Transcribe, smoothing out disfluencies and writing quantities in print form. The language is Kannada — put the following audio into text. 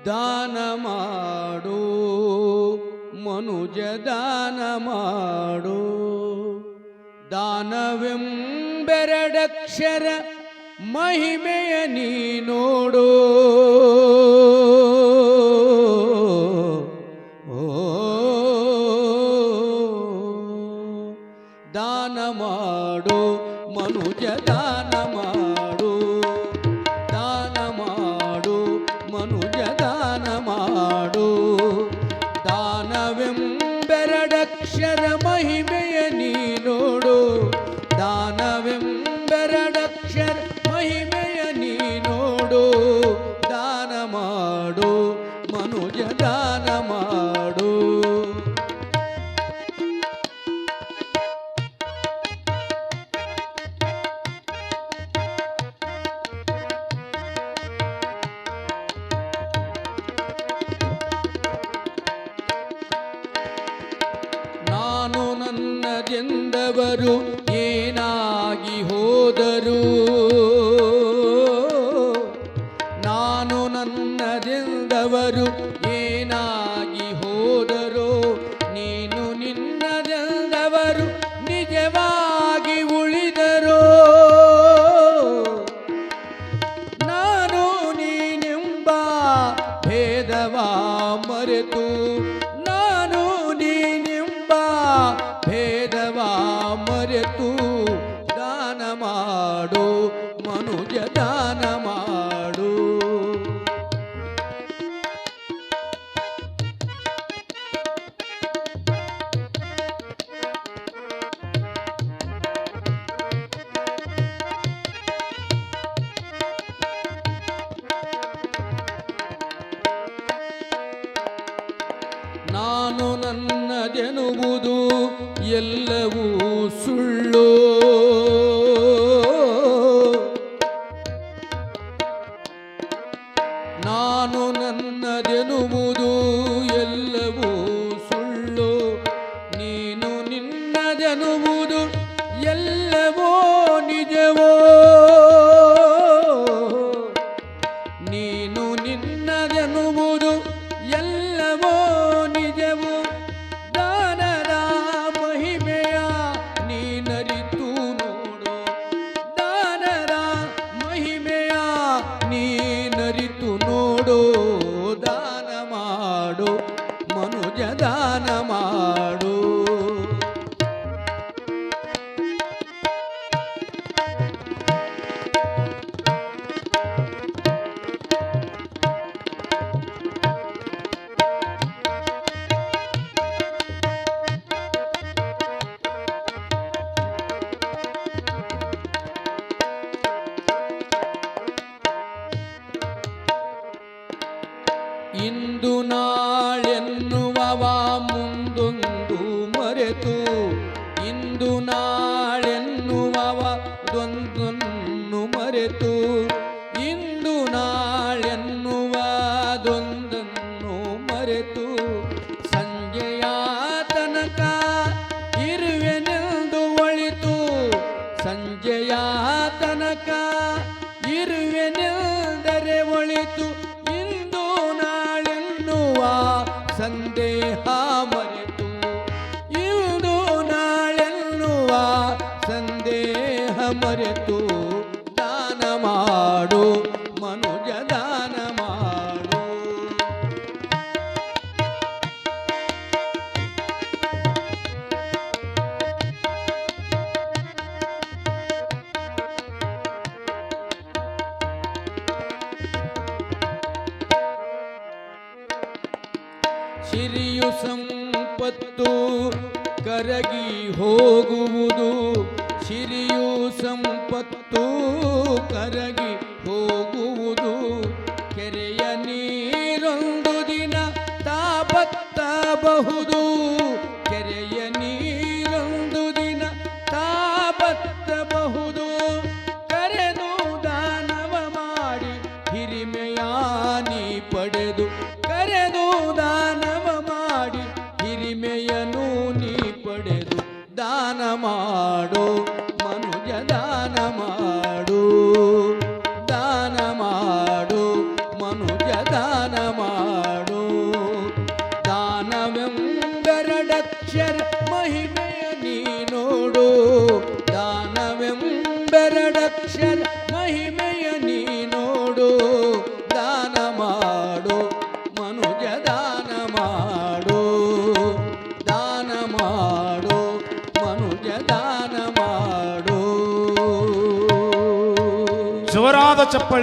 ದಾನ ಮಾಡು ಮನುಜ ದಾನ ಮಾಡು, ದಾನವೆಂಬೆರಡಕ್ಷರ ಮಹಿಮೆಯ ನೀ ನೋಡು. ದಾನ ಮಾಡು ಮನುಜ ದಾನ ಮಾಡು, ದಾನ ಮಾಡು ಮನುಜ ದಾನ ಮಾಡು, ದಾನವೆಂಬೆರಡಕ್ಷರ ಮಹಿಮೆಯ ನೀ ನೋಡು. ದಾನವೆಂಬೆರಡಕ್ಷರ ಮಹಿಮೆಯ ನೀ ನೋಡು. ದಾನ ಮಾಡು ಮನುಜ ದಾನ ಮಾಡು. ನಾನು ನನ್ನದೆಂದವರು ಏನಾಗಿ ಹೋದರು, ನಾನು ನನ್ನದೆಂದವರು ಏನಾಗಿ ಹೋದರು, ನೀನು ನಿನ್ನದೆಂದವರು ನಿಜವಾಗಿ ಉಳಿದರು. ನಾನು ನೀನೆಂಬ ಭೇದವ ಮರೆತು, ನಾನು ನೀನೆಂಬ ಭೇದವ ಮರೆತು, ದಾನ ಮಾಡು ಮನುಜ ದಾನ ಮಾಡು. ನಾನು ನನ್ನದೆನುವುದು ಎಲ್ಲವೂ ಸುಳ್ಳು, ನಾನು ನನ್ನದೆನುವುದು ಎಲ್ಲವೂ ಸುಳ್ಳು, ನೀನು ನಿನ್ನದೆನುವುದು ಎಲ್ಲವೋ ನಿಜವೋ, ನೀನು ನಿನ್ನದೆನುವುದು ಎಲ್ಲವೋ ನಿಜವೋ. ದಾನದ ಮಹಿಮೆಯ ನೀನರಿತು ನೋಡು, ದಾನದ ಮಹಿಮೆಯ ನೀನರಿತು ನೋಡು. ದಾನ ಮಾಡು ಮನುಜ ದಾನ ಮಾಡು. ಇಂದು ನಾಳೆನ್ನುವವ ಮುಂದೊಂದು ಮರೆತು, ಇಂದು ನಾಳೆನ್ನುವವ ದೊಂದನ್ನು ಮರೆತು, ಇಂದು ನಾಳೆನ್ನುವದೊಂದನ್ನು ಮರೆತು, ಸಂಜೆಯ ತನಕ ಇರುವೆನೆಂದು ಒಳಿತು, ಸಂಜೆಯ ತನಕ ಇರುವೆನೆಂದರೆ ಒಳಿತು. ಸಂದೇಹ ಮರೆತು, ಇಂದು ನಾಳೆನ್ನುವ ಸಂದೇಹ ಮರೆತು, ದಾನ ಮಾಡು ಮನುಜ ದಾನ ಮಾಡು. ಸಿರಿಯು ಸಂಪತ್ತು ಕರಗಿ ಹೋಗುವುದು, ಸಿರಿಯು ಸಂಪತ್ತು ಕರಗಿ ಹೋಗುವುದು, ಕೆರೆಯ ನೀರೊಂದು ದಿನ ತಾಪತ್ತಬಹುದು, ಕೆರೆಯ ನೀರೊಂದು ದಿನ ತಾಪತ್ತಬಹುದು. ಕರೆದು ದಾನವ ಮಾಡಿ ಹಿರಿಮೆಯ ನೀ ಪಡೆದು, ಕರೆದು ದಾನವ ಮಾಡಿ ಹಿರಿಮೆಯನು ನೀ ಪಡೆದು, ದಾನ ಮಾಡು ಮನುಜ ದಾನ ಮಾಡು ದಾನ ಮಾಡು ಮನುಜ ದಾನ ಮಾಡು ದಾನವೆಂಬೆರಡಕ್ಷರ ಮಹಿಮೆಯ ನೀ ನೋಡು ದಾನವೆಂಬೆರಡಕ್ಷರ ಮಹಿಮೆಯ ನೀ ನೋಡು ದಾನ ಮಾಡು ಮನುಜ ದಾನ ಮಾಡು ದಾನ ಮಾಡು ಮನುಜ ದಾನ ಮಾಡು ಜೋರಾದ ಚಪ್ಪಳೆ